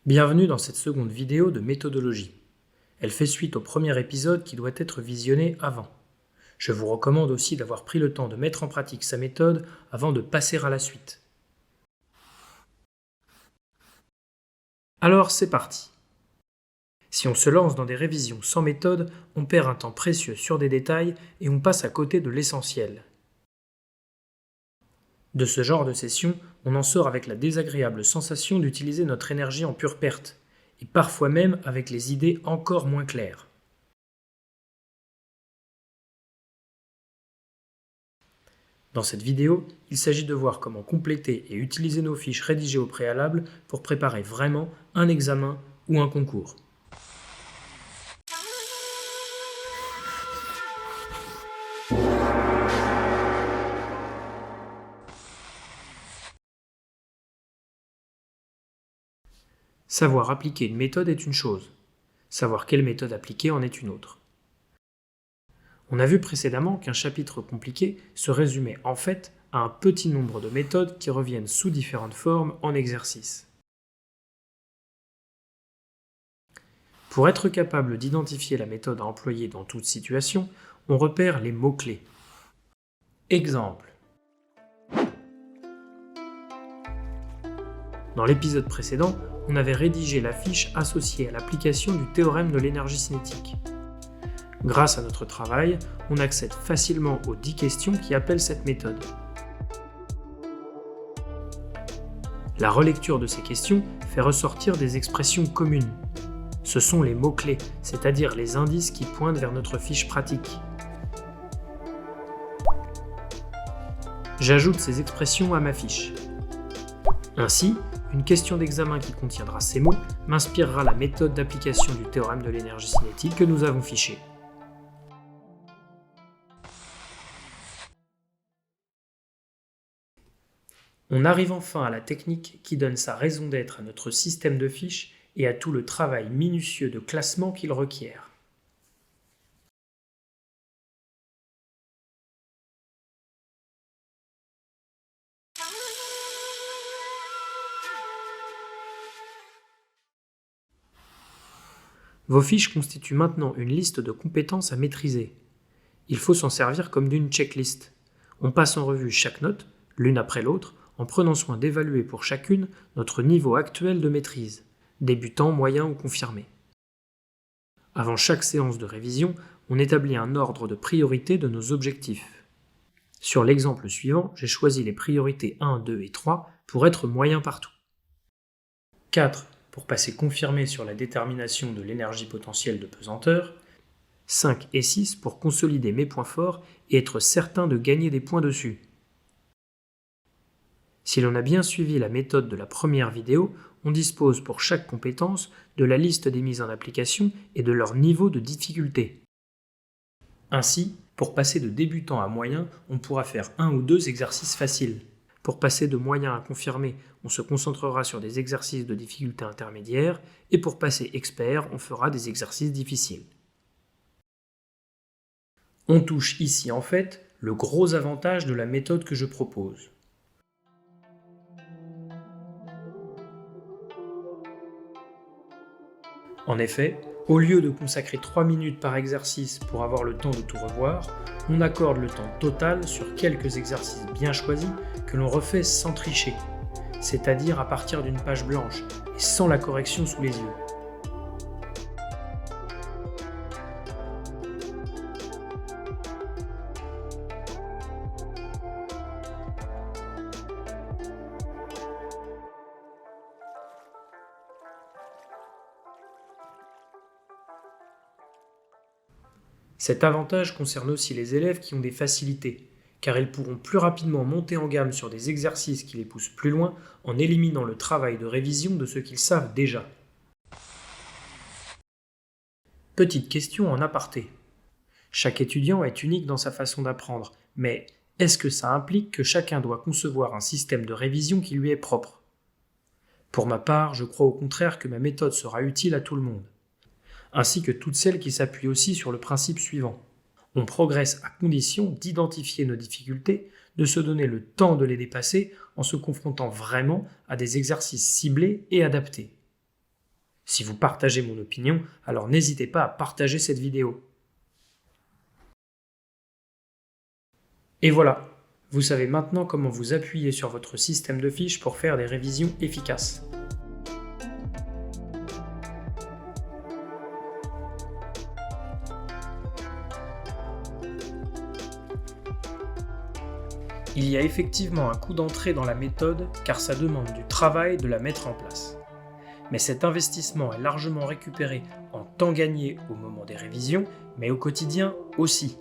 Bienvenue dans cette seconde vidéo de méthodologie. Elle fait suite au premier épisode qui doit être visionné avant. Je vous recommande aussi d'avoir pris le temps de mettre en pratique sa méthode avant de passer à la suite. Alors c'est parti. Si on se lance dans des révisions sans méthode, on perd un temps précieux sur des détails et on passe à côté de l'essentiel. De ce genre de session, on en sort avec la désagréable sensation d'utiliser notre énergie en pure perte, et parfois même avec les idées encore moins claires. Dans cette vidéo, il s'agit de voir comment compléter et utiliser nos fiches rédigées au préalable pour préparer vraiment un examen ou un concours. Savoir appliquer une méthode est une chose, savoir quelle méthode appliquer en est une autre. On a vu précédemment qu'un chapitre compliqué se résumait en fait à un petit nombre de méthodes qui reviennent sous différentes formes en exercice. Pour être capable d'identifier la méthode à employer dans toute situation, on repère les mots-clés. Exemple. Dans l'épisode précédent, on avait rédigé la fiche associée à l'application du théorème de l'énergie cinétique. Grâce à notre travail, on accède facilement aux 10 questions qui appellent cette méthode. La relecture de ces questions fait ressortir des expressions communes. Ce sont les mots-clés, c'est-à-dire les indices qui pointent vers notre fiche pratique. J'ajoute ces expressions à ma fiche. Ainsi, une question d'examen qui contiendra ces mots m'inspirera la méthode d'application du théorème de l'énergie cinétique que nous avons fiché. On arrive enfin à la technique qui donne sa raison d'être à notre système de fiches et à tout le travail minutieux de classement qu'il requiert. Vos fiches constituent maintenant une liste de compétences à maîtriser. Il faut s'en servir comme d'une checklist. On passe en revue chaque note, l'une après l'autre, en prenant soin d'évaluer pour chacune notre niveau actuel de maîtrise, débutant, moyen ou confirmé. Avant chaque séance de révision, on établit un ordre de priorité de nos objectifs. Sur l'exemple suivant, j'ai choisi les priorités 1, 2 et 3 pour être moyen partout. 4 pour passer confirmé sur la détermination de l'énergie potentielle de pesanteur. 5 et 6 pour consolider mes points forts et être certain de gagner des points dessus. Si l'on a bien suivi la méthode de la première vidéo, on dispose pour chaque compétence de la liste des mises en application et de leur niveau de difficulté. Ainsi, pour passer de débutant à moyen, on pourra faire 1 ou 2 exercices faciles. Pour passer de moyen à confirmé, on se concentrera sur des exercices de difficulté intermédiaire, et pour passer expert, on fera des exercices difficiles. On touche ici en fait le gros avantage de la méthode que je propose. En effet, au lieu de consacrer 3 minutes par exercice pour avoir le temps de tout revoir, on accorde le temps total sur quelques exercices bien choisis que l'on refait sans tricher, c'est-à-dire à partir d'une page blanche et sans la correction sous les yeux. Cet avantage concerne aussi les élèves qui ont des facilités, car ils pourront plus rapidement monter en gamme sur des exercices qui les poussent plus loin en éliminant le travail de révision de ceux qu'ils savent déjà. Petite question en aparté. Chaque étudiant est unique dans sa façon d'apprendre, mais est-ce que ça implique que chacun doit concevoir un système de révision qui lui est propre ? Pour ma part, je crois au contraire que ma méthode sera utile à tout le monde, ainsi que toutes celles qui s'appuient aussi sur le principe suivant. On progresse à condition d'identifier nos difficultés, de se donner le temps de les dépasser en se confrontant vraiment à des exercices ciblés et adaptés. Si vous partagez mon opinion, alors n'hésitez pas à partager cette vidéo. Et voilà, vous savez maintenant comment vous appuyer sur votre système de fiches pour faire des révisions efficaces. Il y a effectivement un coût d'entrée dans la méthode car ça demande du travail de la mettre en place. Mais cet investissement est largement récupéré en temps gagné au moment des révisions, mais au quotidien aussi.